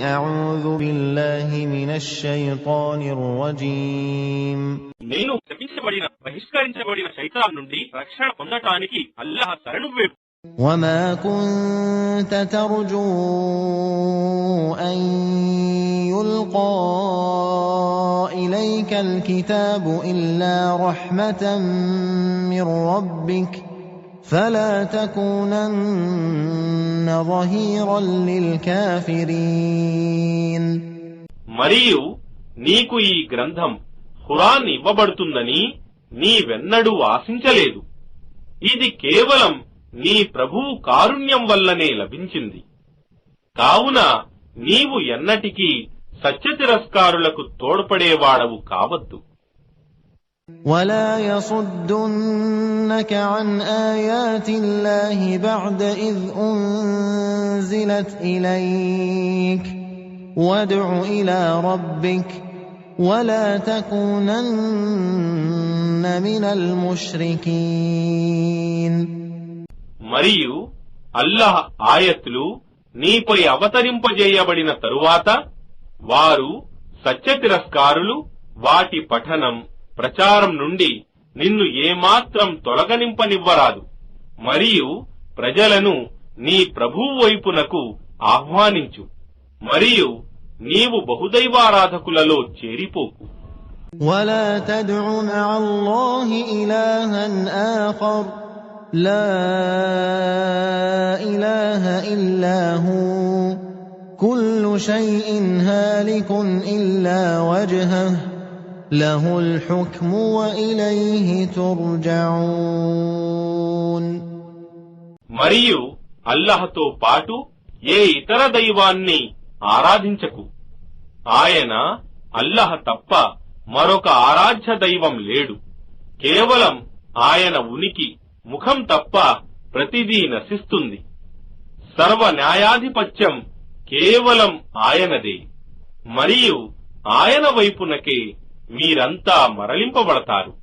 أعوذ بالله من الشيطان الرجيم నేను శపించబడిన బహిష్కరించబడిన శైతాన్ నుండి రక్షణ పొందటానికి అల్లాహ్ శరణు వేడు. وما كنت ترجو أن يلقى إليك الكتاب إلا رحمة من ربك فلا تكونن ظهيرا للكافرين. మరియు నీకు ఈ గ్రంథం ఖురాన్ ఇవ్వబడుతుందని నీవెన్నడూ ఆశించలేదు. ఇది కేవలం నీ ప్రభువు కారుణ్యం వల్లనే లభించింది. కావున నీవు ఎన్నటికీ సత్యతిరస్కారులకు తోడ్పడేవాడవు కావద్దు. ولا يصدنك عن آيات الله بعد إذ أنزلت إليك وادع إلى ربك ولا تكونن من المشركين. మరియు అల్లాహ్ ఆయత్లు నీపై అవతరింపజేయబడిన తరువాత వారు సత్యతిరస్కారులు వాటి పఠనం ప్రచారం నుండి నిన్ను ఏమాత్రం తొలగనింపనివ్వరాదు. మరియు ప్రజలను నీ ప్రభువు వైపునకు ఆహ్వానించు. మరియు నీవు బహుదైవారాధకులలో చేరిపోకు. ولا تدع مع الله إلها آخر لا إله إلا هو كل شيء هالك إلا وجهه له الحكم وإليه ترجعون. మరియు అల్లాహ్తో పాటు ఏ ఇతర దైవాన్ని ఆరాధించకు. ఆయన అల్లాహ్ తప్ప మరొక ఆరాధ్య దైవం లేడు. కేవలం ఆయన ఉనికి ముఖం తప్ప ప్రతిదీ నశిస్తుంది. సర్వ న్యాయాధిపత్యం కేవలం ఆయనదే. మరియు ఆయన వైపునకే మీరంతా మరలింపబడతారు.